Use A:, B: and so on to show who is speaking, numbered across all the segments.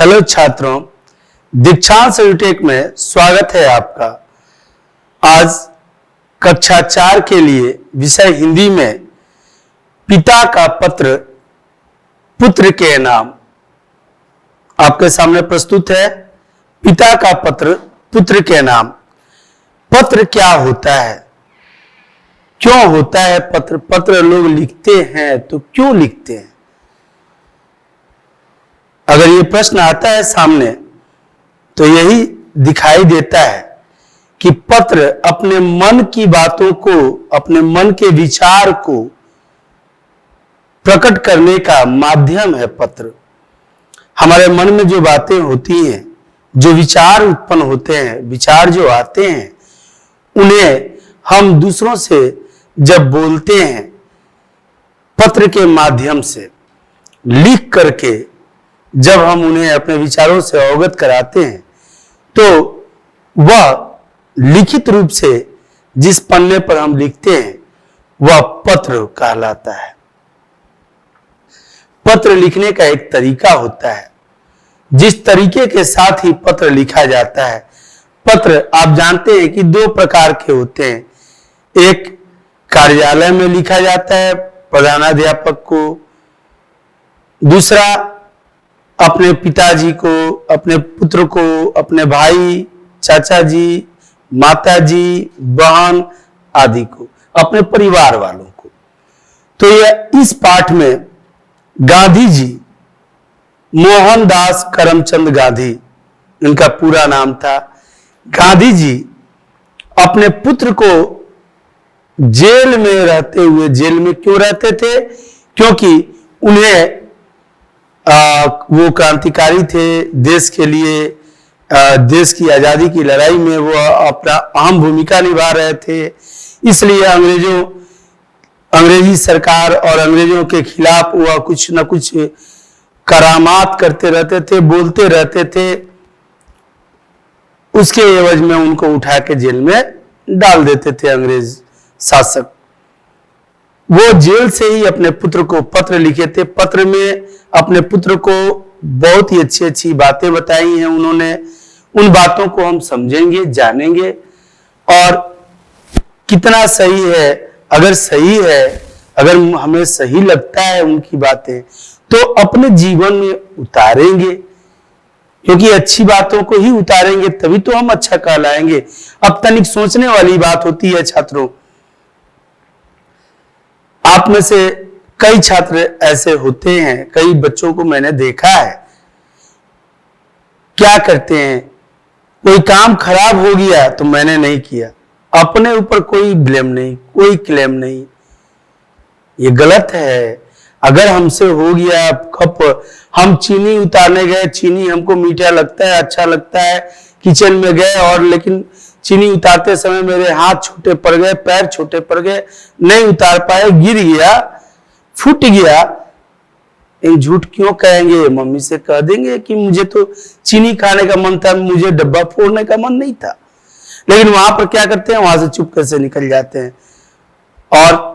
A: Hello छात्रों, दीक्षांत edutech में स्वागत है आपका। आज कक्षा 4 के लिए विषय हिंदी में पिता का पत्र पुत्र के नाम आपके सामने प्रस्तुत है। पिता का पत्र पुत्र के नाम। पत्र क्या होता है, क्यों होता है पत्र? पत्र लोग लिखते हैं तो क्यों लिखते हैं? अगर ये प्रश्न आता है सामने तो यही दिखाई देता है कि पत्र अपने मन की बातों को, अपने मन के विचार को प्रकट करने का माध्यम है पत्र। हमारे मन में जो बातें होती हैं, जो विचार उत्पन्न होते हैं, विचार जो आते हैं, उन्हें हम दूसरों से जब बोलते हैं पत्र के माध्यम से, लिख करके जब हम उन्हें अपने विचारों से अवगत कराते हैं, तो वह लिखित रूप से जिस पन्ने पर हम लिखते हैं वह पत्र कहलाता है। पत्र लिखने का एक तरीका होता है, जिस तरीके के साथ ही पत्र लिखा जाता है। पत्र आप जानते हैं कि दो प्रकार के होते हैं। एक कार्यालय में लिखा जाता है प्रधानाध्यापक को, दूसरा अपने पिताजी को, अपने पुत्र को, अपने भाई, चाचा जी, माता जी, बहन आदि को, अपने परिवार वालों को। तो यह इस पाठ में गांधी जी, मोहनदास करमचंद गांधी इनका पूरा नाम था। गांधी जी अपने पुत्र को जेल में रहते हुए, जेल में क्यों रहते थे? क्योंकि उन्हें वो क्रांतिकारी थे, देश के लिए, देश की आजादी की लड़ाई में वो अपना अहम भूमिका निभा रहे थे। इसलिए अंग्रेजी सरकार और अंग्रेजों के खिलाफ वह कुछ न कुछ करामात करते रहते थे, बोलते रहते थे। उसके एवज में उनको उठा के जेल में डाल देते थे अंग्रेज शासक। वो जेल से ही अपने पुत्र को पत्र लिखे थे। पत्र में अपने पुत्र को बहुत ही अच्छी अच्छी बातें बताई हैं उन्होंने। उन बातों को हम समझेंगे, जानेंगे और कितना सही है, अगर सही है, अगर हमें सही लगता है उनकी बातें, तो अपने जीवन में उतारेंगे। क्योंकि अच्छी बातों को ही उतारेंगे तभी तो हम अच्छा कहलाएंगे। अब तनिक सोचने वाली बात होती है छात्रों। आप में से कई छात्र ऐसे होते हैं, कई बच्चों को मैंने देखा है, क्या करते हैं, कोई काम खराब हो गया तो मैंने नहीं किया, अपने ऊपर कोई ब्लेम नहीं, कोई क्लेम नहीं। ये गलत है। अगर हमसे हो गया कप, हम चीनी उतारने गए, चीनी हमको मीठा लगता है, अच्छा लगता है, किचन में गए और लेकिन चीनी उतारते समय मेरे हाथ छोटे पड़ गए, पैर छोटे पड़ गए, नहीं उतार पाए, गिर गया, फूट गया। इन झूठ क्यों कहेंगे? मम्मी से कह देंगे कि मुझे तो चीनी खाने का मन था, मुझे डब्बा फोड़ने का मन नहीं था। लेकिन वहां पर क्या करते हैं, वहां से चुपके से निकल जाते हैं और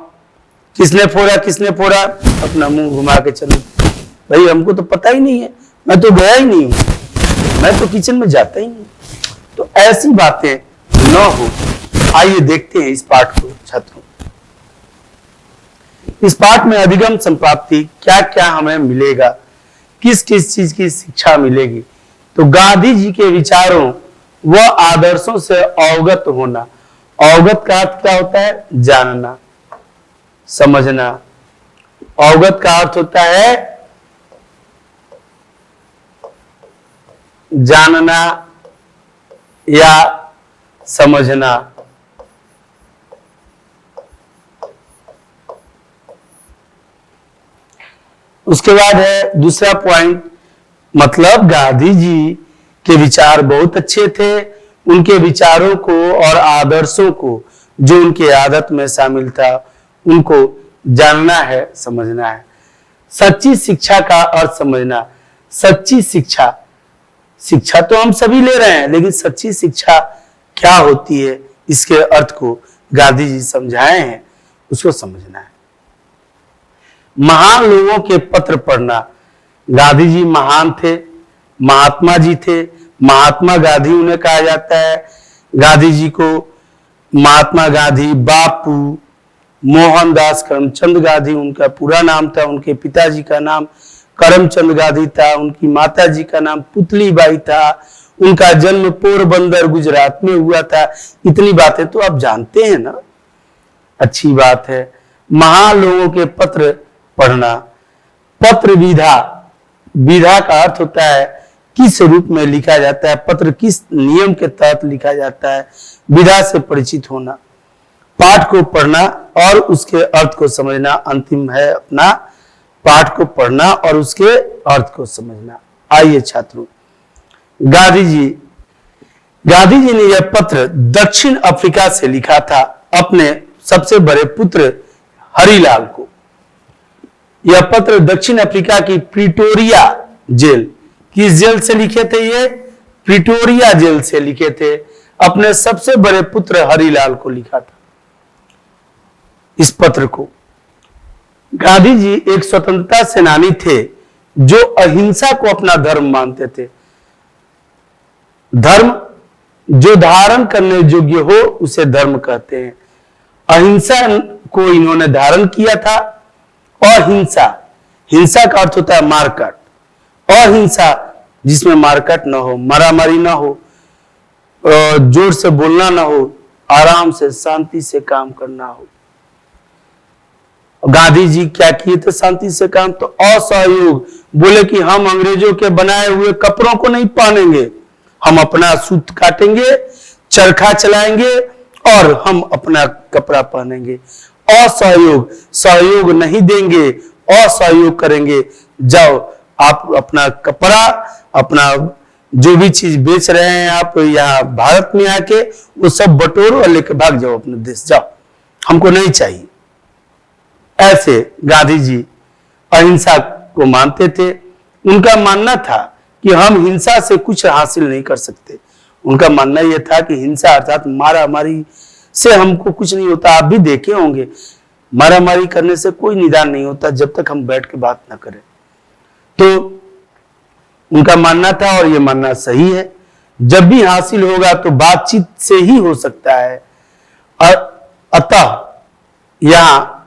A: किसने फोड़ा, अपना मुंह घुमा के चलो, भाई हमको तो पता ही नहीं है, मैं तो गया ही नहीं हूं, मैं तो किचन में जाता ही नहीं। तो ऐसी बातें न हो। आइए देखते हैं इस पाठ को छात्रों। इस पाठ में अधिगम संप्राप्ति क्या क्या हमें मिलेगा, किस किस चीज की शिक्षा मिलेगी। तो गांधी जी के विचारों व आदर्शों से अवगत होना। अवगत का अर्थ क्या होता है? जानना, समझना। अवगत का अर्थ होता है जानना या समझना। उसके बाद है दूसरा पॉइंट, मतलब गांधी जी के विचार बहुत अच्छे थे। उनके विचारों को और आदर्शों को, जो उनके आदत में शामिल था, उनको जानना है, समझना है। सच्ची शिक्षा का अर्थ समझना। सच्ची शिक्षा, शिक्षा तो हम सभी ले रहे हैं, लेकिन सच्ची शिक्षा क्या होती है, इसके अर्थ को गांधी जी समझाए हैं, उसको समझना है। महान लोगों के पत्र पढ़ना। गांधी जी महान थे, महात्मा जी थे, महात्मा गांधी उन्हें कहा जाता है। गांधी जी को महात्मा गांधी, बापू, मोहनदास करमचंद गांधी उनका पूरा नाम था। उनके पिताजी का नाम करमचंद गांधी था, उनकी माता जी का नाम पुतलीबाई था, उनका जन्म पोरबंदर गुजरात में हुआ था। इतनी बातें तो आप जानते हैं ना, अच्छी बात है। महान लोगों के पत्र पढ़ना, पत्र विधा, विधा का अर्थ होता है किस रूप में लिखा जाता है, पत्र किस नियम के तहत लिखा जाता है, विधा से परिचित होना, पाठ को पढ़ना और उसके अर्थ को समझना। अंतिम है अपना पाठ को पढ़ना और उसके अर्थ को समझना। आइए छात्रों, गांधी जी ने यह पत्र दक्षिण अफ्रीका से लिखा था अपने सबसे बड़े पुत्र हरिलाल को। यह पत्र दक्षिण अफ्रीका की प्रिटोरिया जेल, किस जेल से लिखे थे? ये प्रिटोरिया जेल से लिखे थे। अपने सबसे बड़े पुत्र हरिलाल को लिखा था इस पत्र को। गांधी जी एक स्वतंत्रता सेनानी थे जो अहिंसा को अपना धर्म मानते थे। धर्म जो धारण करने योग्य हो उसे धर्म कहते हैं। अहिंसा को इन्होंने धारण किया था। अहिंसा, हिंसा का अर्थ होता है मारकाट। अहिंसा जिसमें मारकाट न हो, मारामारी न हो, जोर से बोलना न हो, आराम से शांति से काम करना हो। गांधी जी क्या किए थे शांति से काम? तो असहयोग, बोले कि हम अंग्रेजों के बनाए हुए कपड़ों को नहीं पहनेंगे, हम अपना सूत काटेंगे, चरखा चलाएंगे और हम अपना कपड़ा पहनेंगे। असहयोग, सहयोग नहीं देंगे, असहयोग करेंगे। जाओ आप अपना कपड़ा, अपना जो भी चीज बेच रहे हैं आप यहाँ भारत में आके, वो सब बटोरो और लेके भाग जाओ अपने देश, जाओ, हमको नहीं चाहिए। ऐसे गांधी जी अहिंसा को मानते थे। उनका मानना था कि हम हिंसा से कुछ हासिल नहीं कर सकते। उनका मानना यह था कि हिंसा अर्थात मारामारी से हमको कुछ नहीं होता। आप भी देखे होंगे, मारामारी करने से कोई निदान नहीं होता जब तक हम बैठ के बात ना करें। तो उनका मानना था और ये मानना सही है, जब भी हासिल होगा तो बातचीत से ही हो सकता है।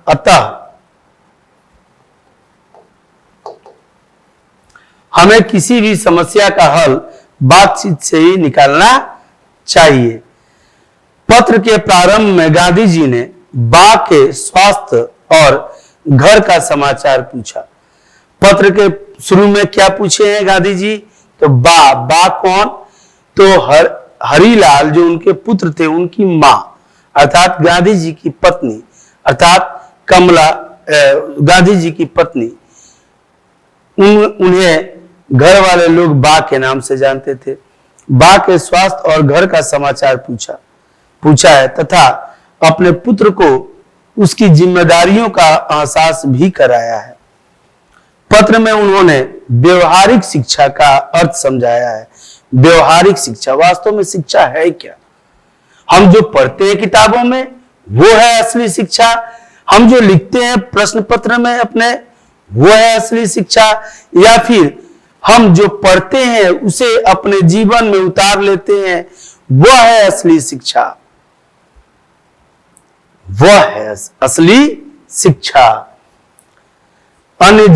A: अतः हमें किसी भी समस्या का हल बातचीत से ही निकालना चाहिए। पत्र के प्रारंभ में गांधी जी ने बा के स्वास्थ्य और घर का समाचार पूछा। पत्र के शुरू में क्या पूछे हैं गांधी जी? तो बा कौन? तो हरिलाल जो उनके पुत्र थे, उनकी मां अर्थात गांधी जी की पत्नी, अर्थात कमला गांधी जी की पत्नी, उन्हें घर वाले लोग बा के नाम से जानते थे। बा के स्वास्थ्य और घर का समाचार पूछा है तथा अपने पुत्र को उसकी जिम्मेदारियों का एहसास भी कराया है। पत्र में उन्होंने व्यवहारिक शिक्षा का अर्थ समझाया है। व्यवहारिक शिक्षा, वास्तव में शिक्षा है क्या? हम जो पढ़ते हैं किताबों में वो है असली शिक्षा? हम जो लिखते हैं प्रश्न पत्र में अपने, वो है असली शिक्षा? या फिर हम जो पढ़ते हैं उसे अपने जीवन में उतार लेते हैं, वह है असली शिक्षा? वह है असली शिक्षा। अन्य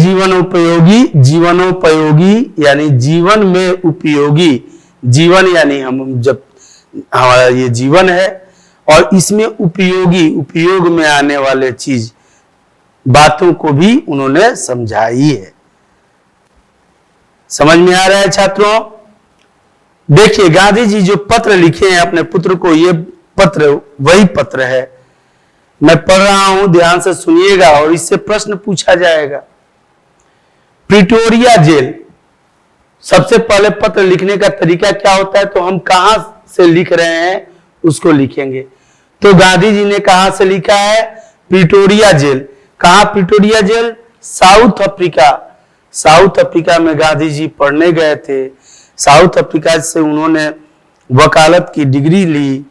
A: जीवनोपयोगी यानी जीवन में उपयोगी, जीवन यानी हम जब हमारा ये जीवन है और इसमें उपयोगी, उपयोग में आने वाले चीज, बातों को भी उन्होंने समझाई है। समझ में आ रहा है छात्रों? देखिए गांधी जी जो पत्र लिखे हैं अपने पुत्र को, ये पत्र वही पत्र है। मैं पढ़ रहा हूं, ध्यान से सुनिएगा और इससे प्रश्न पूछा जाएगा। प्रिटोरिया जेल, सबसे पहले पत्र लिखने का तरीका क्या होता है? तो हम कहां से लिख रहे हैं उसको लिखेंगे। तो गांधी जी ने कहां से लिखा है? Pretoria jail. कहां Pretoria jail? South Africa. South Africa में गांधी जी पढ़ने गए थे। साउथ अफ्रीका से उन्होंने वकालत की डिग्री ली।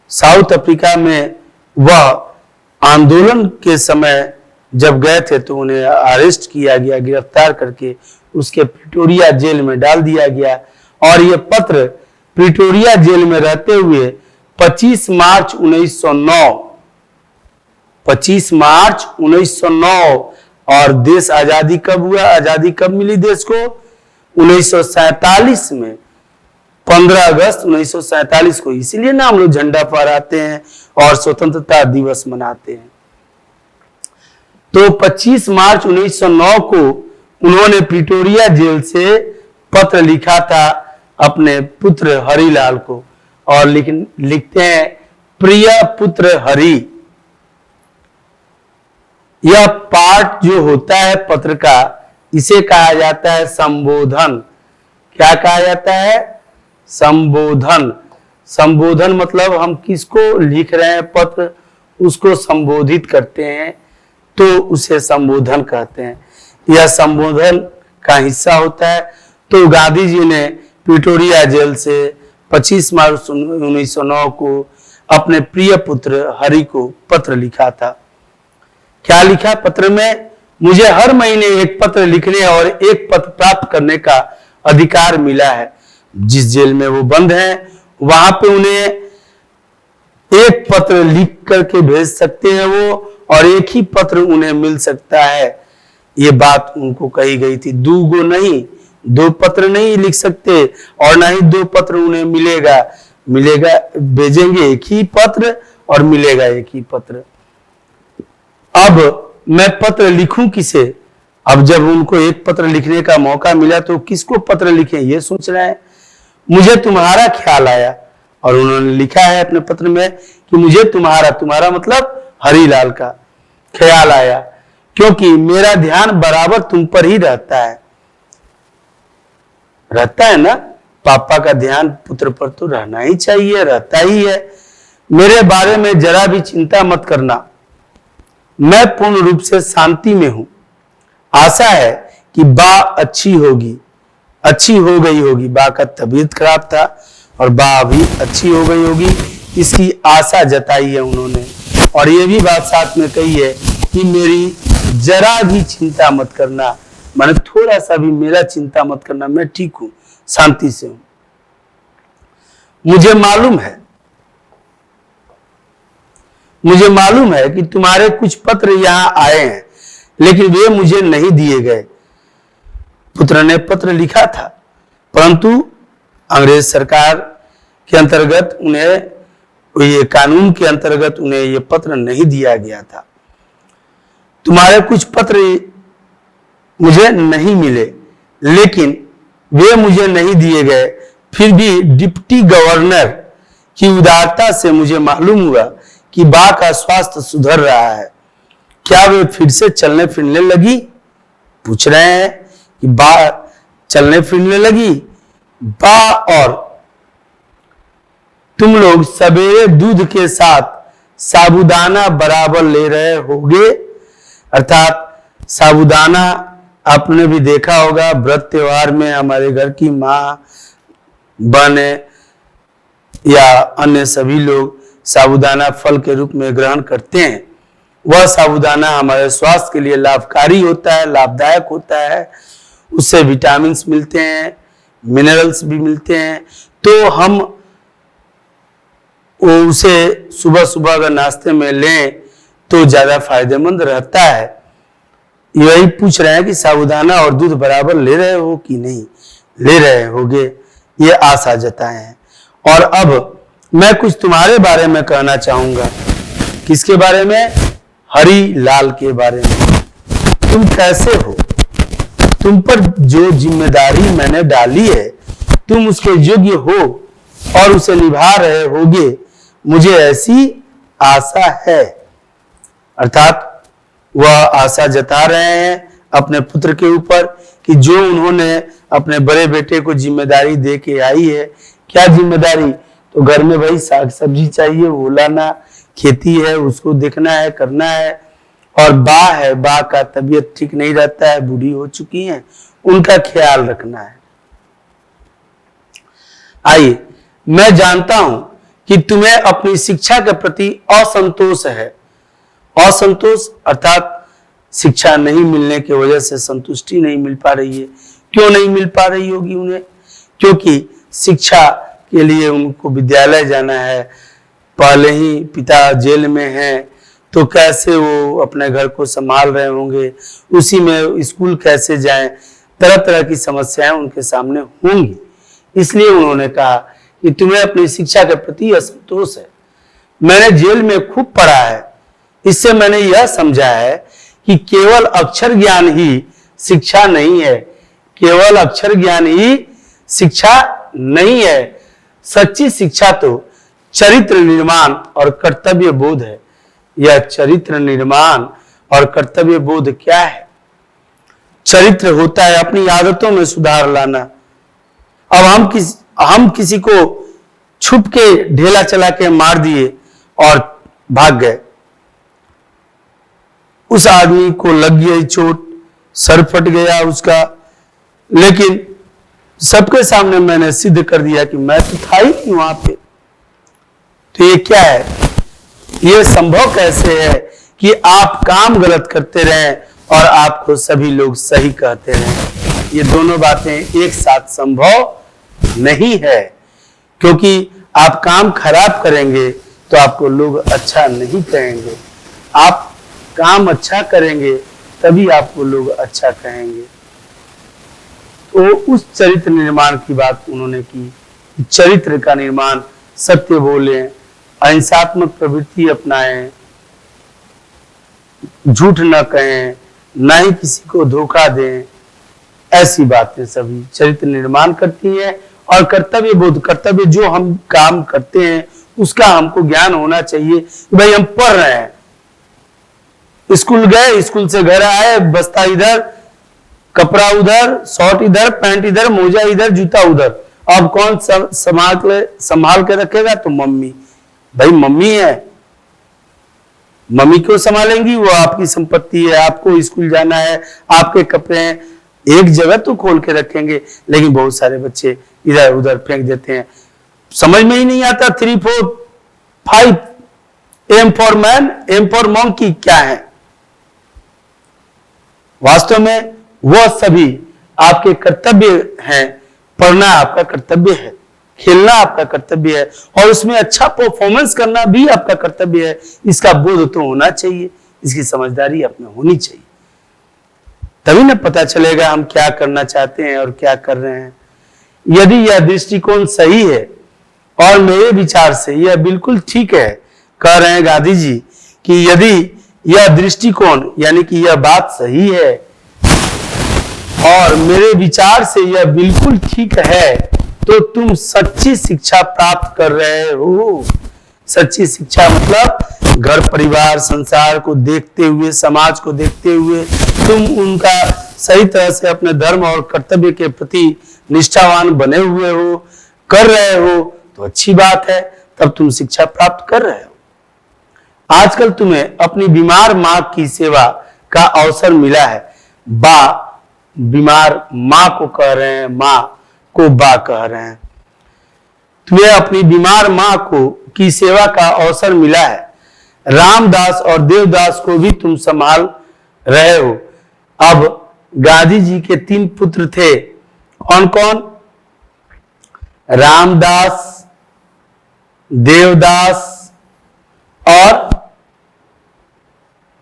A: साउथ अफ्रीका में वह आंदोलन के समय जब गए थे तो उन्हें अरेस्ट किया गया, गिरफ्तार करके उसके प्रिटोरिया जेल में डाल दिया गया। और यह पत्र प्रिटोरिया जेल में रहते हुए 25 मार्च 1909 और देश आजादी कब हुआ, आजादी कब मिली देश को? 1947 में, 15 अगस्त 1947 को। इसीलिए ना हम लोग झंडा फहराते हैं और स्वतंत्रता दिवस मनाते हैं। तो 25 मार्च 1909 को उन्होंने प्रिटोरिया जेल से पत्र लिखा था अपने पुत्र हरिलाल को, और लिखते हैं, प्रिय पुत्र हरि। यह पार्ट जो होता है पत्र का, इसे कहा जाता है संबोधन। क्या कहा जाता है? संबोधन। संबोधन मतलब हम किसको लिख रहे हैं पत्र, उसको संबोधित करते हैं, तो उसे संबोधन कहते हैं। यह संबोधन का हिस्सा होता है। तो गांधी जी ने प्रिटोरिया जेल से 25 मार्च 1909 को अपने प्रिय पुत्र हरि को पत्र लिखा था। क्या लिखा पत्र में? मुझे हर महीने एक पत्र लिखने और एक पत्र प्राप्त करने का अधिकार मिला है। जिस जेल में वो बंद हैं, वहां पे उन्हें एक पत्र लिख करके भेज सकते हैं वो, और एक ही पत्र उन्हें मिल सकता है। ये बात उनको कही गई थी। दूगो नहीं, 2 पत्र नहीं लिख सकते, और ना ही 2 पत्र उन्हें मिलेगा। भेजेंगे एक ही पत्र और मिलेगा एक ही पत्र। अब मैं पत्र लिखूं किसे? अब जब उनको एक पत्र लिखने का मौका मिला तो किसको पत्र लिखें, ये सोच रहे हैं। मुझे तुम्हारा ख्याल आया, और उन्होंने लिखा है अपने पत्र में कि मुझे तुम्हारा मतलब हरिलाल का ख्याल आया, क्योंकि मेरा ध्यान बराबर तुम पर ही रहता है ना। पापा का ध्यान पुत्र पर तो रहना ही चाहिए, रहता ही है। मेरे बारे में जरा भी चिंता मत करना, मैं पूर्ण रूप से शांति में हूं। आशा है कि बा अच्छी हो गई होगी। बा का तबीयत खराब था और बा अभी अच्छी हो गई होगी, इसकी आशा जताई है उन्होंने। और ये भी बात साथ में कही है कि मेरी जरा भी चिंता मत करना, माने थोड़ा सा भी मेरा चिंता मत करना, मैं ठीक हूं, शांति से हूं। मुझे मालूम है कि तुम्हारे कुछ पत्र यहां आए हैं, लेकिन वे मुझे नहीं दिए गए। पुत्र ने पत्र लिखा था, परंतु अंग्रेज सरकार के अंतर्गत उन्हें, ये कानून के अंतर्गत उन्हें ये पत्र नहीं दिया गया था। तुम्हारे कुछ पत्र मुझे नहीं मिले, लेकिन वे मुझे नहीं दिए गए। फिर भी डिप्टी गवर्नर की उदारता से मुझे मालूम हुआ कि बा का स्वास्थ्य सुधर रहा है। क्या वे फिर से चलने फिरने लगी? पूछ रहे हैं कि बा चलने फिरने लगी। बा और तुम लोग सवेरे दूध के साथ साबूदाना बराबर ले रहे होगे। अर्थात साबूदाना आपने भी देखा होगा, व्रत त्योहार में हमारे घर की माँ, बहने या अन्य सभी लोग साबूदाना फल के रूप में ग्रहण करते हैं। वह साबूदाना हमारे स्वास्थ्य के लिए लाभकारी होता है, लाभदायक होता है। उससे विटामिन्स मिलते हैं, मिनरल्स भी मिलते हैं। तो हम उसे सुबह सुबह अगर नाश्ते में लें तो ज्यादा फायदेमंद रहता है। यही पूछ रहे हैं कि साबूदाना और दूध बराबर ले रहे हो कि नहीं ले रहे होगे, ये आशा जताए हैं। और अब मैं कुछ तुम्हारे बारे में कहना चाहूंगा। किसके बारे में? हरि लाल के बारे में। तुम कैसे हो? तुम पर जो जिम्मेदारी मैंने डाली है, तुम उसके योग्य हो और उसे निभा रहे होगे, मुझे ऐसी आशा है। अर्थात वह आशा जता रहे हैं अपने पुत्र के ऊपर कि जो उन्होंने अपने बड़े बेटे को जिम्मेदारी दे के आई है। क्या जिम्मेदारी? तो घर में भाई साग सब्जी चाहिए, वो लाना, खेती है उसको देखना है, करना है। और बा है, बा का तबीयत ठीक नहीं रहता है, बूढ़ी हो चुकी हैं, उनका ख्याल रखना है। आइए, मैं जानता हूं कि तुम्हें अपनी शिक्षा के प्रति असंतोष है। असंतोष अर्थात शिक्षा नहीं मिलने की वजह से संतुष्टि नहीं मिल पा रही है। क्यों नहीं मिल पा रही होगी उन्हें? क्योंकि शिक्षा के लिए उनको विद्यालय जाना है, पहले ही पिता जेल में हैं, तो कैसे वो अपने घर को संभाल रहे होंगे, उसी में स्कूल कैसे जाएं, तरह तरह की समस्याएं उनके सामने होंगी। इसलिए उन्होंने कहा कि तुम्हें अपनी शिक्षा के प्रति असंतोष है। मैंने जेल में खूब पढ़ा है, इससे मैंने यह समझा है कि केवल अक्षर ज्ञान ही शिक्षा नहीं है, केवल अक्षर ज्ञान ही शिक्षा नहीं है। सच्ची शिक्षा तो चरित्र निर्माण और कर्तव्य बोध है। यह चरित्र निर्माण और कर्तव्य बोध क्या है? चरित्र होता है अपनी आदतों में सुधार लाना। अब हम किसी को छुप के ढेला चला के मार दिए और भाग गए, उस आदमी को लग गई चोट, सर फट गया उसका, लेकिन सबके सामने मैंने सिद्ध कर दिया कि मैं तो था ही नहीं वहां पे। तो ये क्या है? ये संभव कैसे है कि आप काम गलत करते रहें और आपको सभी लोग सही कहते रहें? ये दोनों बातें एक साथ संभव नहीं है, क्योंकि आप काम खराब करेंगे तो आपको लोग अच्छा नहीं कहेंगे, आप काम अच्छा करेंगे तभी आपको लोग अच्छा कहेंगे। तो उस चरित्र निर्माण की बात उन्होंने की। चरित्र का निर्माण, सत्य बोलें, अहिंसात्मक प्रवृत्ति अपनाएं, झूठ न कहें, न ही किसी को धोखा दें, ऐसी बातें सभी चरित्र निर्माण करती हैं। और कर्तव्य बोध, कर्तव्य जो हम काम करते हैं उसका हमको ज्ञान होना चाहिए। भाई हम पढ़ रहे हैं, स्कूल गए, स्कूल से घर आए, बस्ता इधर, कपड़ा उधर, शर्ट इधर, पैंट इधर, मोजा इधर, जूता उधर, अब कौन संभाल के रखेगा? तो मम्मी। भाई मम्मी है, मम्मी क्यों संभालेंगी? वो आपकी संपत्ति है, आपको स्कूल जाना है, आपके कपड़े हैं, एक जगह तो खोल के रखेंगे। लेकिन बहुत सारे बच्चे इधर उधर फेंक देते हैं, समझ में ही नहीं आता 3, 4, 5 M for man, M for monkey क्या है? वास्तव में वह सभी आपके कर्तव्य हैं। पढ़ना आपका कर्तव्य है, खेलना आपका कर्तव्य है, और उसमें अच्छा परफॉर्मेंस करना भी आपका कर्तव्य है। इसका बोध तो होना चाहिए, इसकी समझदारी अपने होनी चाहिए, तभी ना पता चलेगा हम क्या करना चाहते हैं और क्या कर रहे हैं। यदि यह दृष्टिकोण सही है, और मेरे विचार से यह बिल्कुल ठीक है, कह रहे हैं गांधी जी कि यदि यह दृष्टिकोण यानी कि यह बात सही है और मेरे विचार से यह बिल्कुल ठीक है, तो तुम सच्ची शिक्षा प्राप्त कर रहे हो। सच्ची शिक्षा मतलब घर परिवार संसार को देखते हुए, समाज को देखते हुए तुम उनका सही तरह से अपने धर्म और कर्तव्य के प्रति निष्ठावान बने हुए हो, कर रहे हो, तो अच्छी बात है, तब तुम शिक्षा प्राप्त कर रहे हो। आजकल तुम्हें अपनी बीमार मां की सेवा का अवसर मिला है। बा, बीमार मां को कह रहे हैं, मां को बा कह रहे हैं। तुम्हें अपनी बीमार मां को की सेवा का अवसर मिला है। रामदास और देवदास को भी तुम संभाल रहे हो। अब गांधी जी के 3 पुत्र थे, कौन कौन? रामदास, देवदास और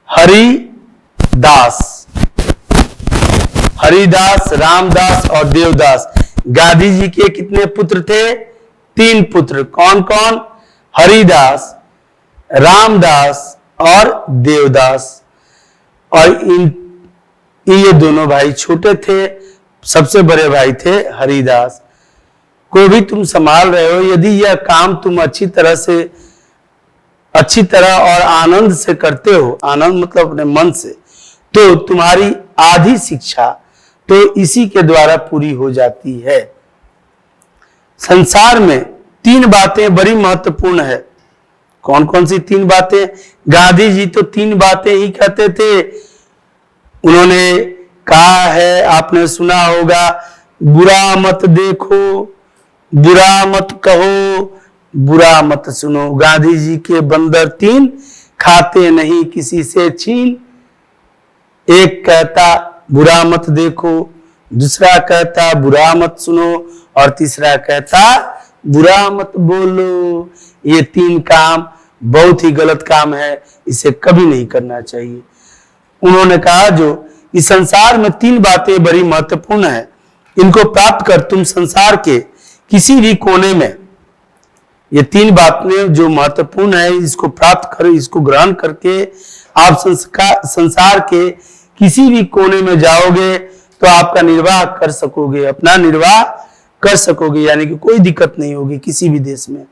A: हरिदास। हरिदास, रामदास और देवदास। गांधी जी के कितने पुत्र थे? 3 पुत्र। कौन कौन? हरिदास, रामदास और देवदास। और ये दोनों भाई छोटे थे, सबसे बड़े भाई थे हरिदास। को भी तुम संभाल रहे हो। यदि यह काम तुम अच्छी तरह और आनंद से करते हो, आनंद मतलब अपने मन से, तो तुम्हारी आधी शिक्षा तो इसी के द्वारा पूरी हो जाती है। संसार में 3 बातें बड़ी महत्वपूर्ण है। कौन कौन सी 3 बातें? गांधी जी तो 3 बातें ही कहते थे। उन्होंने कहा है, आपने सुना होगा, बुरा मत देखो, बुरा मत कहो, बुरा मत सुनो। गांधी जी के बंदर 3, खाते नहीं किसी से छीन। एक कहता बुरा मत देखो, दूसरा कहता बुरा मत सुनो, और तीसरा कहता बुरा मत बोलो। ये 3 काम बहुत ही गलत काम है, इसे कभी नहीं करना चाहिए। उन्होंने कहा जो इस संसार में 3 बातें बड़ी महत्वपूर्ण है, इनको प्राप्त कर तुम संसार के किसी भी कोने में, ये 3 बातें जो महत्वपूर्ण है इसको प्राप्त कर, इसको ग्रहण करके आप संसार के किसी भी कोने में जाओगे तो आपका निर्वाह कर सकोगे, अपना निर्वाह कर सकोगे, यानी कि कोई दिक्कत नहीं होगी किसी भी देश में।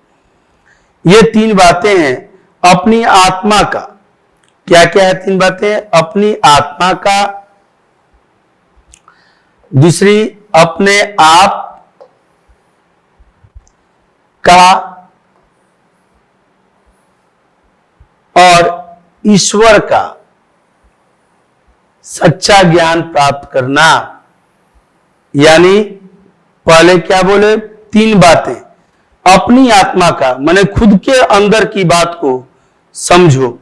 A: ये 3 बातें हैं अपनी आत्मा का। क्या क्या है 3 बातें? अपनी आत्मा का, दूसरी अपने आप का, और ईश्वर का सच्चा ज्ञान प्राप्त करना। यानी पहले क्या बोले? 3 बातें। अपनी आत्मा का माने खुद के अंदर की बात को समझो,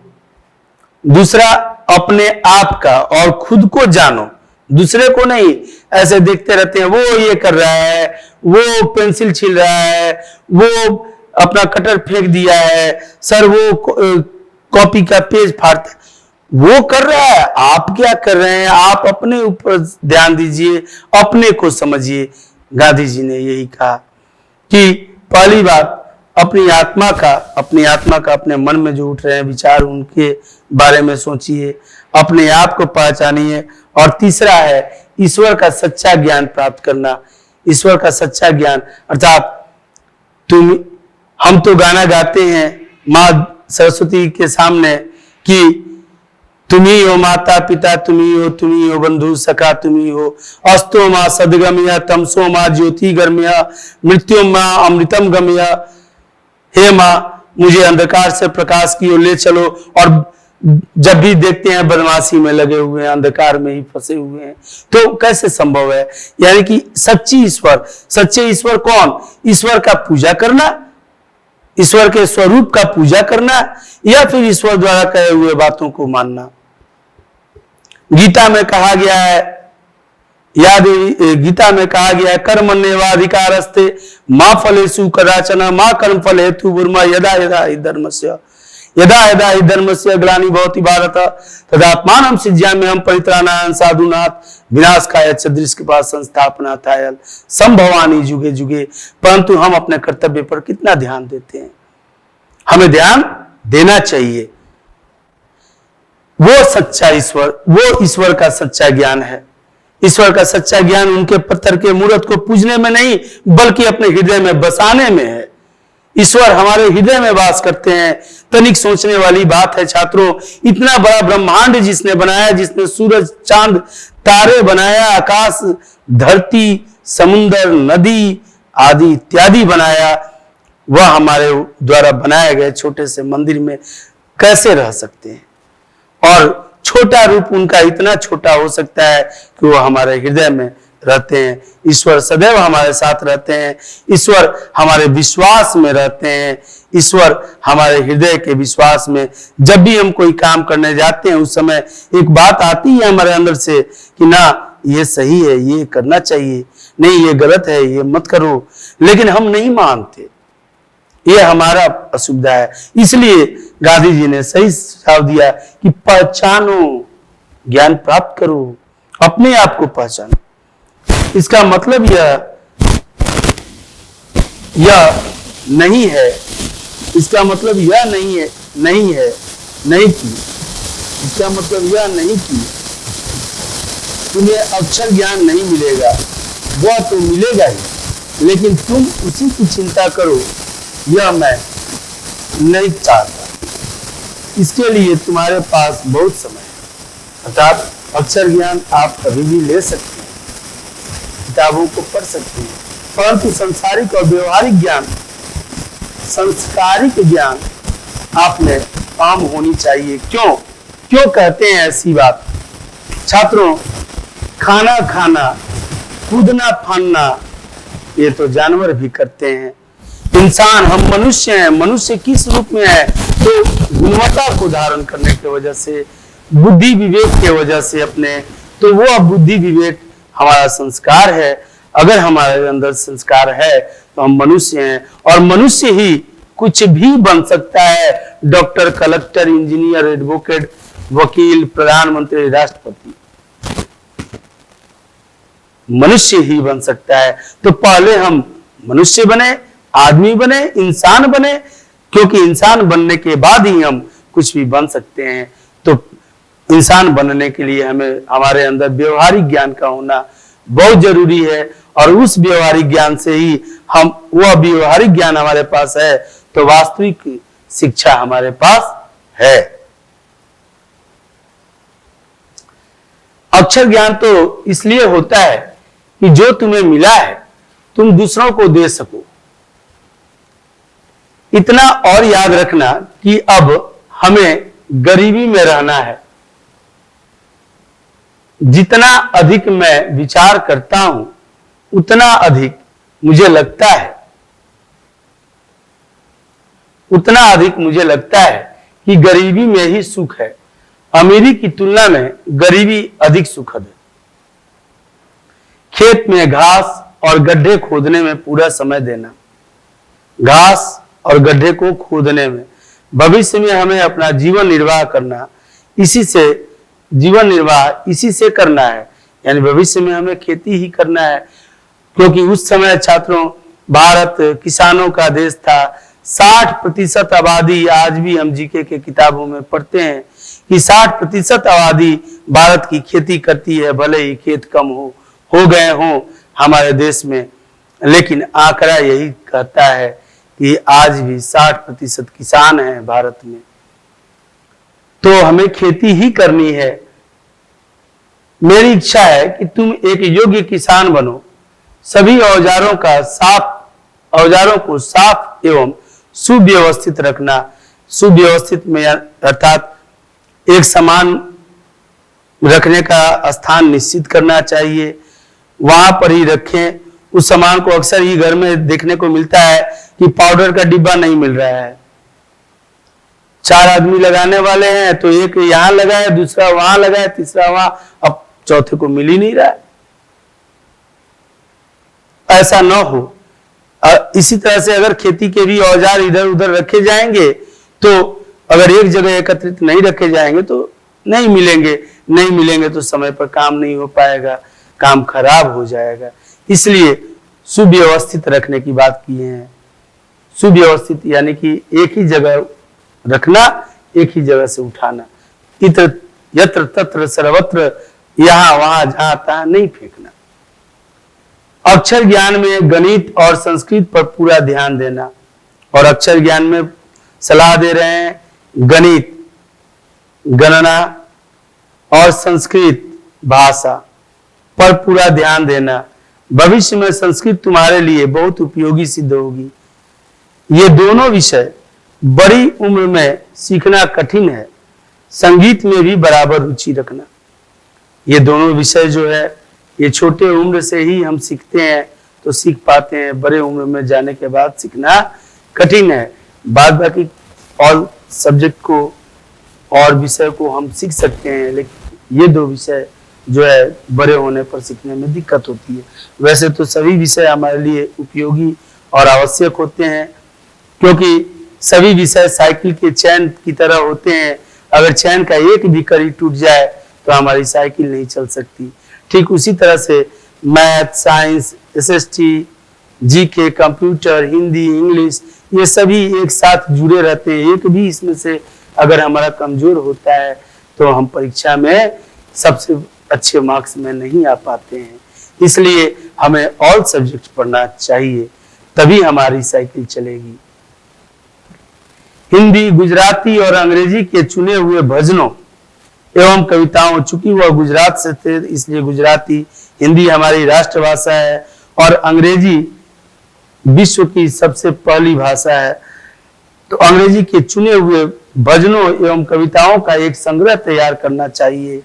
A: दूसरा अपने आप का और खुद को जानो, दूसरे को नहीं। ऐसे देखते रहते हैं वो ये कर रहा है, वो पेंसिल छील रहा है, वो अपना कटर फेंक दिया है, सर वो कॉपी का पेज फाड़ता है, वो कर रहा है, आप क्या कर रहे हैं? आप अपने ऊपर ध्यान दीजिए, अपने को समझिए। गांधी जी ने यही कहा कि पहली बात अपनी आत्मा का, अपने मन में जो उठ रहे हैं विचार उनके बारे में सोचिए, अपने आप को पहचानिए। और तीसरा है ईश्वर का सच्चा ज्ञान प्राप्त करना। ईश्वर का सच्चा ज्ञान अर्थात हम तो गाना गाते हैं माँ सरस्वती के सामने कि तुम्ही हो माता पिता, तुम्ही हो बंधु सखा, तुम्ही हो अस्तो माँ सदगमय, तमसो माँ ज्योति गर्मय, मृत्यु माँ अमृतम गमय। हे माँ मुझे अंधकार से प्रकाश की ओर ले चलो। और जब भी देखते हैं बदमाशी में लगे हुए हैं, अंधकार में ही फंसे हुए हैं, तो कैसे संभव है? यानी कि सच्चे ईश्वर कौन? ईश्वर का पूजा करना, ईश्वर के स्वरूप का पूजा करना, या फिर ईश्वर द्वारा कहे हुए बातों को मानना। गीता में कहा गया है, गीता में कहा गया है कर्मण्येवाधिकारस्ते मां फलेषु कदाचन मां कर्म फल हेतु बुर्मा यदा यदा हि धर्मस्य ग्लानि भवति भारत तदात्मानं सृज्याम्यहं परित्राणाय साधूनाथ विनाशकाय च दृष्टकृपा संस्थापनार्थाय संभवानि जुगे जुगे। परंतु हम अपने कर्तव्य पर कितना ध्यान देते हैं? हमें ध्यान देना चाहिए। वो सच्चा ईश्वर, वो ईश्वर का सच्चा ज्ञान है। ईश्वर का सच्चा ज्ञान उनके पत्थर के मूर्त को पूजने में नहीं, बल्कि अपने हृदय में बसाने में है। ईश्वर हमारे हृदय में वास करते हैं। तनिक सोचने वाली बात है छात्रों, इतना बड़ा ब्रह्मांड जिसने बनाया, जिसने सूरज चांद तारे बनाया, आकाश धरती समुद्र नदी आदि इत्यादि बनाया, वह हमारे द्वारा बनाए गए छोटे से मंदिर में कैसे रह सकते हैं? और छोटा रूप उनका इतना छोटा हो सकता है कि वो हमारे हृदय में रहते हैं। ईश्वर सदैव हमारे साथ रहते हैं। ईश्वर हमारे विश्वास में रहते हैं। ईश्वर हमारे हृदय के विश्वास में। जब भी हम कोई काम करने जाते हैं उस समय एक बात आती है हमारे अंदर से कि ना ये सही है, ये करना चाहिए, नहीं ये गलत है, ये मत करो, लेकिन हम नहीं मानते। ये हमारा असुविधा है। इसलिए गांधी जी ने सही सुझाव दिया कि पहचानो, ज्ञान प्राप्त करो, अपने आप को पहचानो। इसका मतलब यह नहीं है, इसका मतलब यह नहीं है, नहीं की, इसका मतलब यह नहीं कि तुम्हें अक्षर ज्ञान नहीं मिलेगा, वह तो मिलेगा ही, लेकिन तुम उसी की चिंता करो, यह मैं नहीं चाहता। इसके लिए तुम्हारे पास बहुत समय है। अर्थात अक्षर ज्ञान आप कभी भी ले सकते हैं, किताबों को पढ़ सकते हैं, परंतु सांसारिक और व्यवहारिक ज्ञान, संस्कारिक ज्ञान आप में काम होनी चाहिए। क्यों कहते हैं ऐसी बात? छात्रों, खाना खाना, कूदना फानना, ये तो जानवर भी करते हैं। इंसान, हम मनुष्य हैं। मनुष्य किस रूप में है? तो गुणवत्ता को धारण करने की वजह से, बुद्धि विवेक के वजह से अपने, तो वो अब बुद्धि विवेक हमारा संस्कार है। अगर हमारे अंदर संस्कार है तो हम मनुष्य हैं, और मनुष्य ही कुछ भी बन सकता है। डॉक्टर, कलेक्टर, इंजीनियर, एडवोकेट, वकील, प्रधानमंत्री, राष्ट्रपति, मनुष्य ही बन सकता है। तो पहले हम मनुष्य बने, आदमी बने, इंसान बने, क्योंकि इंसान बनने के बाद ही हम कुछ भी बन सकते हैं। तो इंसान बनने के लिए हमें हमारे अंदर व्यवहारिक ज्ञान का होना बहुत जरूरी है, और उस व्यवहारिक ज्ञान से ही हम, वह व्यवहारिक ज्ञान हमारे पास है तो वास्तविक शिक्षा हमारे पास है। अक्षर ज्ञान तो इसलिए होता है कि जो तुम्हें मिला है तुम दूसरों को दे सको। इतना और याद रखना कि अब हमें गरीबी में रहना है। जितना अधिक मैं विचार करता हूं उतना अधिक मुझे लगता है कि गरीबी में ही सुख है। अमीरी की तुलना में गरीबी अधिक सुखद है। खेत में घास और गड्ढे खोदने में पूरा समय देना, घास और गड्ढे को खोदने में, भविष्य में हमें अपना जीवन निर्वाह इसी से करना है। यानी भविष्य में हमें खेती ही करना है, क्योंकि उस समय छात्रों, भारत किसानों का देश था। 60% आबादी, आज भी हम जीके के किताबों में पढ़ते हैं कि 60% आबादी भारत की खेती करती है। भले ही खेत कम हो गए हों हमारे देश में, लेकिन आंकड़ा यही कहता है कि आज भी 60% किसान हैं भारत में। तो हमें खेती ही करनी है। मेरी इच्छा है कि तुम एक योग्य किसान बनो। सभी औजारों को साफ एवं सुव्यवस्थित रखना। सुव्यवस्थित में अर्थात एक समान रखने का स्थान निश्चित करना चाहिए, वहां पर ही रखें। उस सामान को अक्सर ही घर में देखने को मिलता है कि पाउडर का डिब्बा नहीं मिल रहा है। 4 आदमी लगाने वाले हैं तो एक यहां लगाए, दूसरा वहां लगाए, तीसरा वहां, अब चौथे को मिल ही नहीं रहा है। ऐसा न हो। इसी तरह से अगर खेती के भी औजार इधर उधर रखे जाएंगे तो अगर एक जगह एकत्रित नहीं रखे जाएंगे तो नहीं मिलेंगे तो समय पर काम नहीं हो पाएगा, काम खराब हो जाएगा। इसलिए सुव्यवस्थित रखने की बात की है। सुव्यवस्थित यानी कि एक ही जगह रखना, एक ही जगह से उठाना। यत्र तत्र सर्वत्र, यहां वहां जहां तहां नहीं फेंकना। अक्षर ज्ञान में गणित और संस्कृत पर पूरा ध्यान देना, और अक्षर ज्ञान में सलाह दे रहे हैं गणित, गणना और संस्कृत भाषा पर पूरा ध्यान देना। भविष्य में संस्कृत तुम्हारे लिए बहुत उपयोगी सिद्ध होगी। ये दोनों विषय बड़ी उम्र में सीखना कठिन है। संगीत में भी बराबर रुचि रखना। ये दोनों विषय जो है ये छोटे उम्र से ही हम सीखते हैं तो सीख पाते हैं, बड़े उम्र में जाने के बाद सीखना कठिन है। बाद बाकी और सब्जेक्ट को और विषय को हम सीख सकते हैं, लेकिन ये 2 विषय जो है बड़े होने पर सीखने में दिक्कत होती है। वैसे तो सभी विषय हमारे लिए उपयोगी और आवश्यक होते हैं, क्योंकि सभी विषय साइकिल के चैन की तरह होते हैं। अगर चैन का एक भी कड़ी टूट जाए तो हमारी साइकिल नहीं चल सकती। ठीक उसी तरह से math, science, SST, GK, computer, Hindi, English, ये सभी एक साथ जुड़े रहते हैं। एक भी इसमें से अगर हमारा कमजोर होता है तो हम परीक्षा में सबसे अच्छे मार्क्स में नहीं आ पाते हैं। इसलिए हमें ऑल सब्जेक्ट पढ़ना चाहिए, तभी हमारी साइकिल चलेगी। हिंदी, गुजराती और अंग्रेजी के चुने हुए भजनों एवं कविताओं, चूंकि वह गुजरात से थे इसलिए गुजराती, हिंदी हमारी राष्ट्रभाषा है और अंग्रेजी विश्व की सबसे पहली भाषा है। तो अंग्रेजी के चुने हुए भजनों एवं कविताओं का एक संग्रह तैयार करना चाहिए।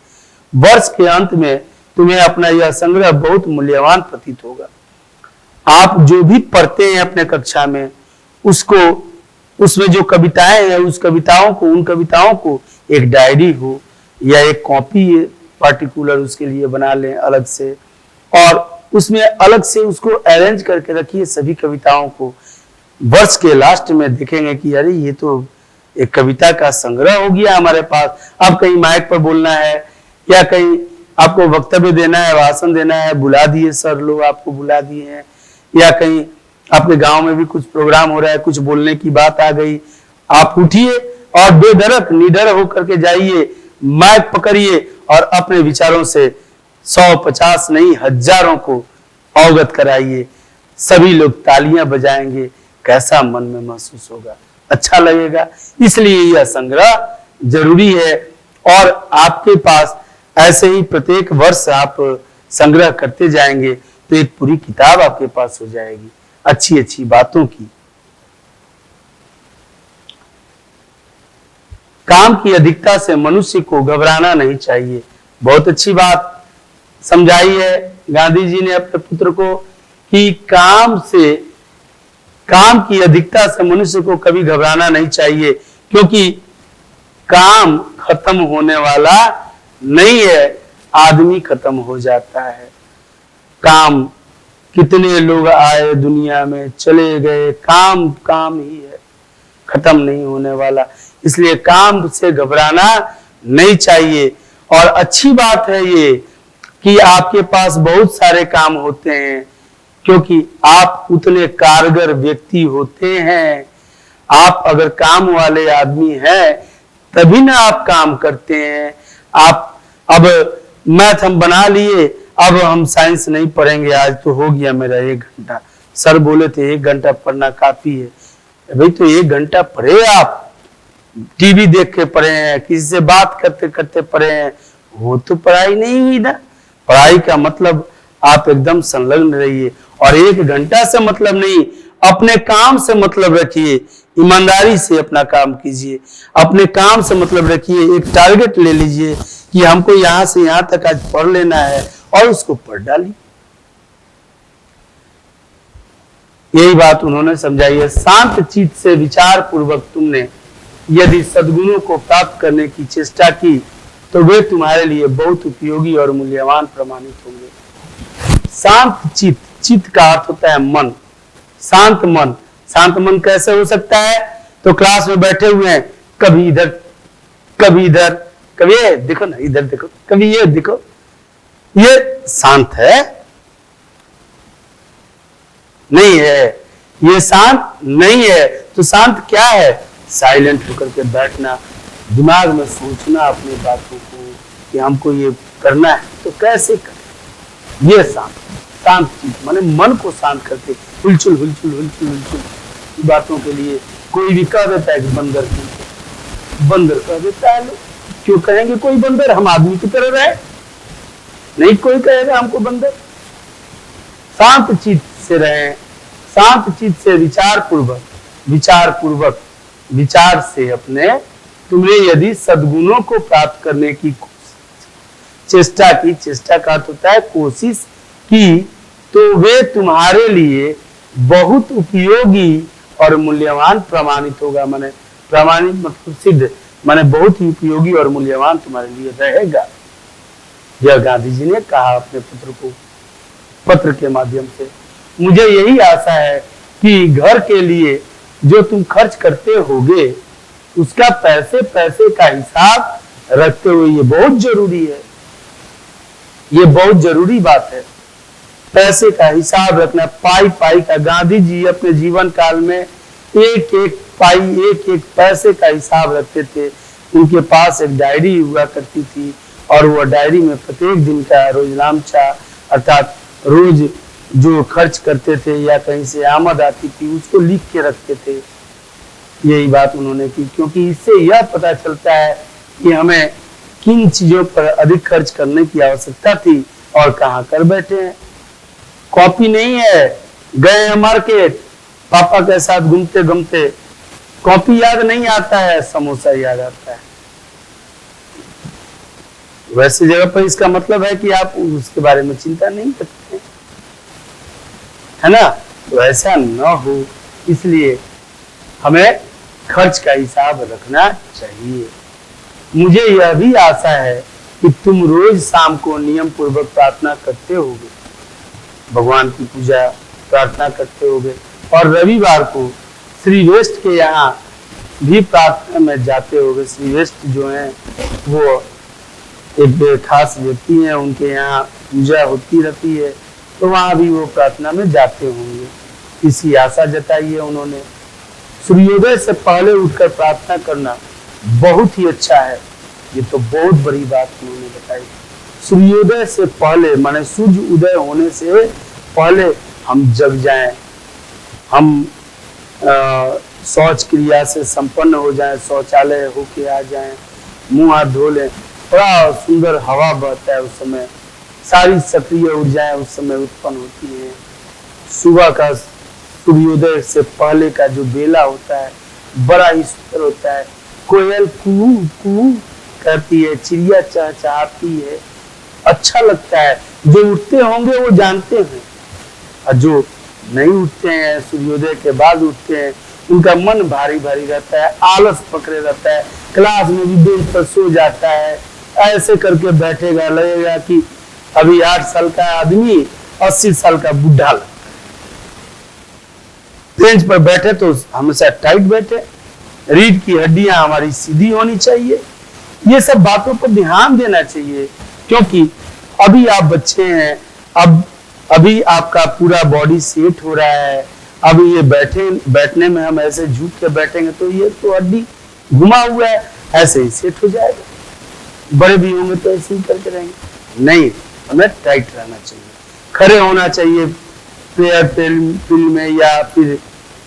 A: वर्ष के अंत में तुम्हें अपना यह संग्रह बहुत मूल्यवान प्रतीत होगा। आप जो भी पढ़ते हैं अपने कक्षा में, उसमें जो कविताएं हैं उन कविताओं को एक डायरी हो या एक कॉपी पार्टिकुलर उसके लिए बना लें अलग से, और उसमें अलग से उसको अरेंज करके रखिए सभी कविताओं को। वर्ष के लास्ट में देखेंगे कि अरे ये तो एक कविता का संग्रह हो गया हमारे पास। अब कहीं माइक पर बोलना है या कहीं आपको वक्तव्य देना है, भाषण देना है, बुला दिए सर लोग आपको बुला दिए हैं, या कहीं आपके गांव में भी कुछ प्रोग्राम हो रहा है, कुछ बोलने की बात आ गई, आप उठिए और बेधड़क निडर होकर के जाइए, माइक पकड़िए और अपने विचारों से 100-50 नहीं हजारों को अवगत कराइए। सभी लोग तालियां बजाएंगे, कैसा मन में महसूस होगा, अच्छा लगेगा। इसलिए यह संग्रह जरूरी है और आपके पास ऐसे ही प्रत्येक वर्ष आप संग्रह करते जाएंगे तो एक पूरी किताब आपके पास हो जाएगी अच्छी अच्छी बातों की। काम की अधिकता से मनुष्य को घबराना नहीं चाहिए। बहुत अच्छी बात समझाई है गांधी जी ने अपने पुत्र को कि काम की अधिकता से मनुष्य को कभी घबराना नहीं चाहिए, क्योंकि काम खत्म होने वाला नहीं है, आदमी खत्म हो जाता है। काम कितने लोग आए दुनिया में चले गए, काम काम ही है, खत्म नहीं होने वाला। इसलिए काम से घबराना नहीं चाहिए। और अच्छी बात है ये कि आपके पास बहुत सारे काम होते हैं, क्योंकि आप उतने कारगर व्यक्ति होते हैं। आप अगर काम वाले आदमी हैं तभी ना आप काम करते हैं। आप अब मैथ हम बना लिए, अब हम साइंस नहीं पढ़ेंगे, आज तो हो गया मेरा 1 घंटा। सर बोले थे 1 घंटा पढ़ना काफी है। भाई तो 1 घंटा पढ़े, आप टीवी देख के पढ़े हैं, किसी से बात करते करते पढ़े हैं, वो तो पढ़ाई नहीं हुई ना। पढ़ाई का मतलब आप एकदम संलग्न रहिए। और 1 घंटा से मतलब नहीं, अपने काम से मतलब रखिए, ईमानदारी से अपना काम कीजिए। अपने काम से मतलब रखिए, एक टारगेट ले लीजिए कि हमको यहां से यहां तक आज पढ़ लेना है और उसको पढ़ डालिए। यही बात उन्होंने समझाई है। शांत चित्त से विचार पूर्वक तुमने यदि सद्गुणों को प्राप्त करने की चेष्टा की तो वे तुम्हारे लिए बहुत उपयोगी और मूल्यवान प्रमाणित होंगे। शांत चित्त, चित्त का अर्थ होता है मन, शांत मन। शांत मन कैसे हो सकता है? तो क्लास में बैठे हुए हैं, कभी इधर कभी इधर, कभी ये देखो ना, इधर देखो, कभी ये देखो, ये शांत है? नहीं है, ये शांत नहीं है। तो शांत क्या है? साइलेंट होकर के बैठना, दिमाग में सोचना अपनी बातों को कि हमको ये करना है तो कैसे करें। ये शांत चित्त माने मन को शांत करके हुलचुल हुलचुल हुलचुल हुलचुल बातों के लिए कोई भी कह देता है कि बंदर कह देता है। लोग क्यों कहेंगे कोई बंदर? हम आदमी की तरह रहे, नहीं कोई कहेगा हमको बंदर। शांत चित्त से रहें, शांत चित्त से विचार से अपने तुमने यदि सद्गुणों को प्राप्त करने की चेष्टा की, चेष्टा का अर्थ होता है कोशिश की, तो वे तुम्हारे लिए बहुत उपयोगी और मूल्यवान प्रमाणित होगा। माने प्रमाणित मतलब सिद्ध, माने बहुत ही उपयोगी और मूल्यवान तुम्हारे लिए रहेगा। यह गांधी जी ने कहा अपने पुत्र को पत्र के माध्यम से। मुझे यही आशा है कि घर के लिए जो तुम खर्च करते होगे उसका पैसे का हिसाब रखते हुए, ये बहुत जरूरी है, ये बहुत जरूरी बात है। पैसे का हिसाब रखना, पाई का। गांधी जी अपने जीवन काल में एक एक पाई, एक एक पैसे का हिसाब रखते थे। उनके पास एक डायरी हुआ करती थी और वह डायरी में प्रत्येक दिन का रोजनामचा अर्थात रोज जो खर्च करते थे या कहीं से आमद आती थी उसको लिख के रखते थे। यही बात उन्होंने की, क्योंकि इससे यह पता चलता है कि हमें किन चीजों पर अधिक खर्च करने की आवश्यकता थी और कहाँ कर बैठे हैं। कॉपी नहीं है, गए हैं मार्केट, पापा के साथ घूमते घूमते कॉपी याद नहीं आता है, समोसा याद आता है। वैसे जगह पर इसका मतलब है कि आप उसके बारे में चिंता नहीं करते, है ना? तो ऐसा न हो, इसलिए हमें खर्च का हिसाब रखना चाहिए। मुझे यह भी आशा है कि तुम रोज शाम को नियम पूर्वक प्रार्थना करते होगे। भगवान की पूजा प्रार्थना करते होगे। और रविवार को श्री वेस्ट के यहाँ भी प्रार्थना में जाते होगे। श्री वेस्ट जो है वो एक खास व्यक्ति हैं, उनके यहाँ पूजा होती रहती है, तो वहाँ भी वो प्रार्थना में जाते होंगे, इसी आशा जताई है उन्होंने। सूर्योदय से पहले उठकर प्रार्थना करना बहुत ही अच्छा है, ये तो बहुत बड़ी बात उन्होंने बताई। सूर्योदय से पहले माने सूर्य उदय होने से पहले हम जग जाएं, हम शौच क्रिया से संपन्न हो जाएं, शौचालय होके आ जाएं, मुंह हाथ धो लें, बड़ा सुंदर हवा बहता है उस समय, सारी सक्रिय ऊर्जाएं उस समय उत्पन्न होती हैं। सुबह का सूर्योदय से पहले का जो बेला होता है बड़ा ही सुंदर होता है। कोयल कू कू करती है, चिड़िया चहचहाती है, अच्छा लगता है। जो उठते होंगे वो जानते हैं, और जो नहीं उठते हैं, सूर्योदय के बाद उठते हैं, उनका मन भारी भारी रहता है, आलस पकड़े रहता है, क्लास में भी बेंच पर सो जाता है, ऐसे करके बैठेगा, लगेगा कि अभी 8 साल का आदमी 80 साल का बुढ़ा लगता है। बेंच पर बैठे तो हमेशा टाइट बैठे, रीढ़ की हड्डियां हमारी सीधी होनी चाहिए। ये सब बातों पर ध्यान देना चाहिए, क्योंकि अभी आप बच्चे हैं, अभी आपका पूरा बॉडी सेट हो रहा है। अब ये बैठने में हम ऐसे झुक के बैठेंगे तो ये तो हड्डी घुमा हुआ है, ऐसे ही सेट हो जाएगा। बड़े भी होंगे तो ऐसे ही करके रहेंगे, नहीं, हमें टाइट रहना चाहिए, खड़े होना चाहिए। प्रेयर फील्ड में या फिर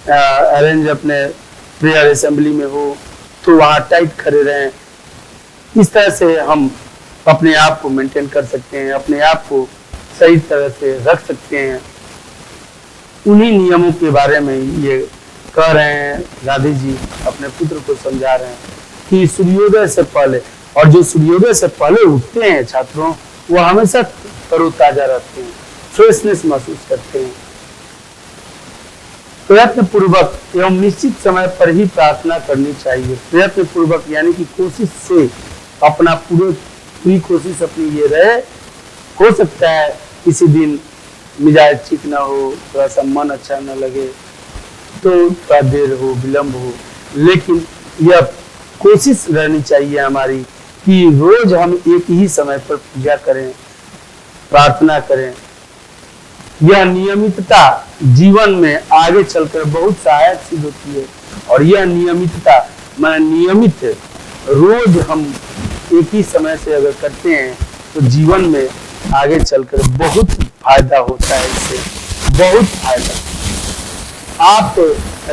A: अरेंज अपने प्रेयर असेंबली में हो तो वहाँ टाइट खड़े रहें। इस तरह से हम अपने आप को मेंटेन कर सकते हैं, अपने आप को सही तरह से रख सकते हैं। उन्हीं नियमों के बारे में ये कह रहे हैं गांधी जी, अपने पुत्र को समझा रहे हैं कि सूर्योदय से पहले, और जो सूर्योदय से पहले उठते हैं छात्रों, वो हमेशा तरोताजा रहते हैं, फ्रेशनेस महसूस करते हैं। प्रयत्न पूर्वक एवं निश्चित समय पर ही प्रार्थना करनी चाहिए। प्रयत्न पूर्वक यानी कि कोशिश से, अपना पूरी कोशिश अपनी ये रहे। हो सकता है किसी दिन मिजाज ठीक ना हो, थोड़ा सा मन अच्छा न लगे, तो थोड़ा देर हो, विलम्ब हो, लेकिन यह कोशिश रहनी चाहिए हमारी कि रोज हम एक ही समय पर पूजा करें, प्रार्थना करें। यह नियमितता जीवन में आगे चलकर बहुत सहायक सिद्ध होती है। और यह नियमितता माने नियमित रोज हम एक ही समय से अगर करते हैं तो जीवन में आगे चलकर बहुत फायदा होता है, इससे बहुत फायदा। आप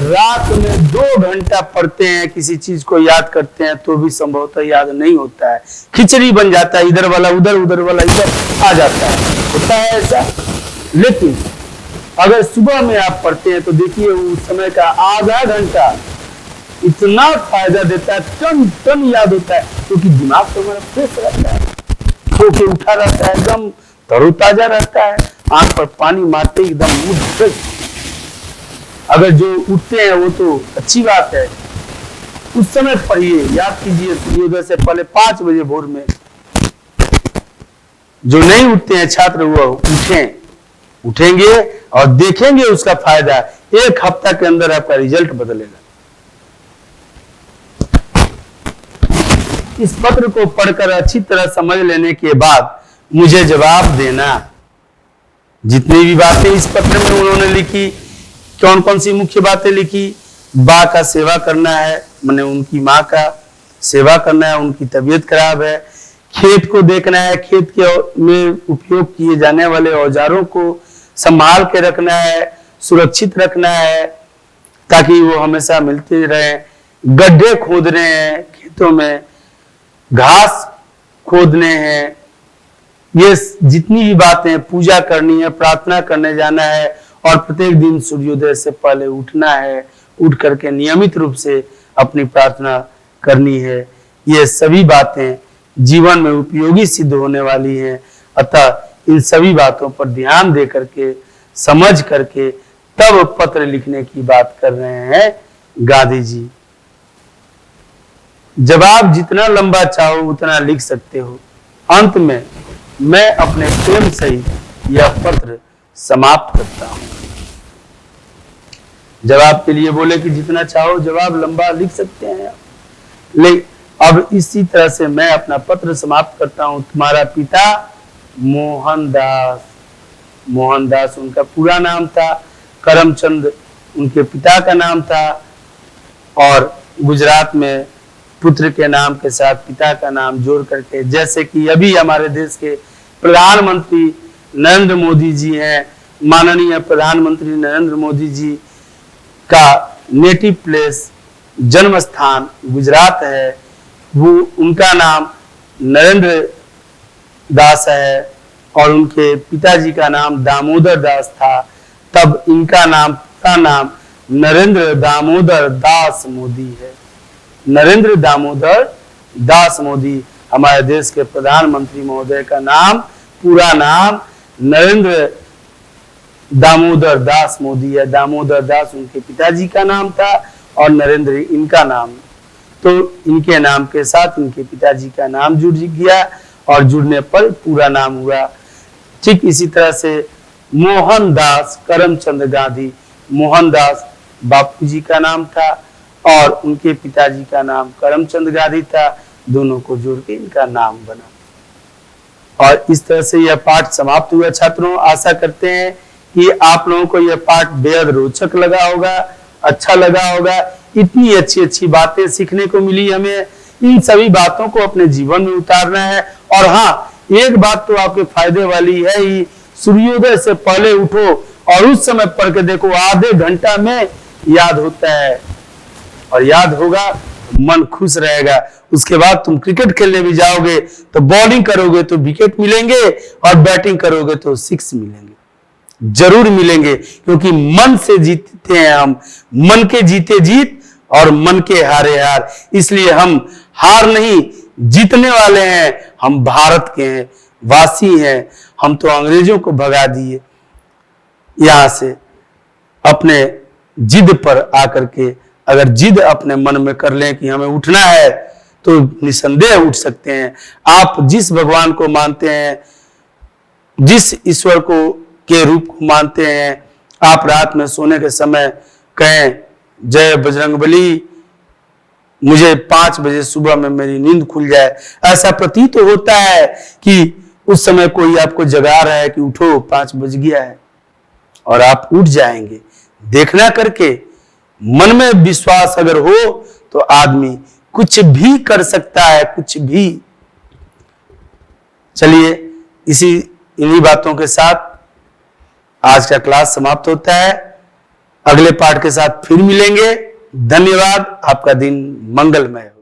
A: रात में 2 घंटा पढ़ते हैं, किसी चीज को याद करते हैं तो भी संभवतः याद नहीं होता है, खिचड़ी बन जाता है, इधर वाला उधर, उधर वाला इधर आ जाता है, होता है ऐसा। लेकिन अगर सुबह में आप पढ़ते हैं तो देखिए उस समय का आधा घंटा इतना फायदा देता है, टन टन याद होता है, क्योंकि दिमाग तो हमारा फ्रेश रहता है, सो के उठा रहता है, एकदम तरोताजा रहता है, आंख पर पानी मारते ही एकदम मूड फ्रेश। अगर जो उठते हैं वो तो अच्छी बात है, उस समय पढ़िए, याद कीजिए सूर्योदय से पहले 5 बजे भोर में। जो नहीं उठते हैं छात्र वो उठेंगे और देखेंगे उसका फायदा, 1 हफ्ता के अंदर आपका रिजल्ट बदलेगा। इस पत्र को पढ़कर अच्छी तरह समझ लेने के बाद मुझे जवाब देना। जितनी भी बातें इस पत्र में उन्होंने लिखी, कौन कौन सी मुख्य बातें लिखी, बा का सेवा करना है, मैंने उनकी माँ का सेवा करना है, उनकी तबीयत खराब है, खेत को देखना है, खेत के में उपयोग किए जाने वाले औजारों को संभाल के रखना है, सुरक्षित रखना है ताकि वो हमेशा मिलते रहें, गड्ढे खोदने हैं खेतों में, घास खोदने हैं, ये जितनी भी बातें, पूजा करनी है, प्रार्थना करने जाना है, और प्रत्येक दिन सूर्योदय से पहले उठना है, उठ करके नियमित रूप से अपनी प्रार्थना करनी है। ये सभी बातें जीवन में उपयोगी सिद्ध होने वाली हैं। अतः इन सभी बातों पर ध्यान दे करके, समझ करके तब पत्र लिखने की बात कर रहे हैं गांधी जी। जवाब जितना लंबा चाहो उतना लिख सकते हो। अंत में मैं अपने प्रेम सहित यह पत्र समाप्त करता हूं। जवाब के लिए बोले कि जितना चाहो जवाब लंबा लिख सकते हैं, लेकिन अब इसी तरह से मैं अपना पत्र समाप्त करता हूं। तुम्हारा पिता मोहनदास, मोहनदास उनका पूरा नाम था, करमचंद उनके पिता का नाम था, और गुजरात में पुत्र के नाम के साथ पिता का नाम जोड़ करके, जैसे कि अभी हमारे देश के प्रधानमंत्री नरेंद्र मोदी जी हैं, माननीय प्रधानमंत्री नरेंद्र मोदी जी का नेटिव प्लेस, जन्म स्थान गुजरात है, वो उनका नाम नरेंद्र दास है और उनके पिताजी का नाम दामोदर दास था। तब इनका नाम, का नाम नरेंद्र दामोदर दास मोदी है। नरेंद्र दामोदर दास मोदी हमारे देश के प्रधानमंत्री महोदय का नाम, पूरा नाम नरेंद्र दामोदर दास मोदी है। दामोदर दास उनके पिताजी का नाम था और नरेंद्र इनका नाम, तो इनके नाम के साथ इनके पिताजी का नाम जुड़ गया और जुड़ने पर पूरा नाम हुआ। ठीक इसी तरह से मोहनदास करमचंद गांधी, मोहनदास बापूजी का नाम था और उनके पिताजी का नाम करमचंद गांधी था, दोनों को जोड़ के इनका नाम बना। और इस तरह से यह पाठ समाप्त हुआ। छात्रों, आशा करते हैं कि आप लोगों को यह पाठ बेहद रोचक लगा होगा, अच्छा लगा होगा। इतनी अच्छी अच्छी बातें सीखने को मिली हमें, इन सभी बातों को अपने जीवन में उतारना है। और हाँ, एक बात तो आपके फायदे वाली है ही, सूर्योदय से पहले उठो और उस समय पढ़ के देखो, आधे घंटा में याद होता है और याद होगा, मन खुश रहेगा। उसके बाद तुम क्रिकेट खेलने भी जाओगे तो बॉलिंग करोगे तो विकेट मिलेंगे और बैटिंग करोगे तो सिक्स मिलेंगे, जरूर मिलेंगे, क्योंकि मन से जीतते हैं हम। मन के जीते जीत और मन के हारे हार। इसलिए हम हार नहीं, जीतने वाले हैं। हम भारत के हैं, वासी हैं। हम तो अंग्रेजों को भगा दिए यहां से अपने जिद पर आकर के। अगर जिद अपने मन में कर लें कि हमें उठना है तो निसंदेह उठ सकते हैं। आप जिस भगवान को मानते हैं, जिस ईश्वर को के रूप को मानते हैं, आप रात में सोने के समय कहें जय बजरंगबली, मुझे 5 बजे सुबह में मेरी नींद खुल जाए। ऐसा प्रतीत तो होता है कि उस समय कोई आपको जगा रहा है कि उठो 5 बज गया है, और आप उठ जाएंगे। देखना करके, मन में विश्वास अगर हो तो आदमी कुछ भी कर सकता है, कुछ भी। चलिए, इन्हीं बातों के साथ आज का क्लास समाप्त होता है। अगले पाठ के साथ फिर मिलेंगे। धन्यवाद। आपका दिन मंगलमय हो।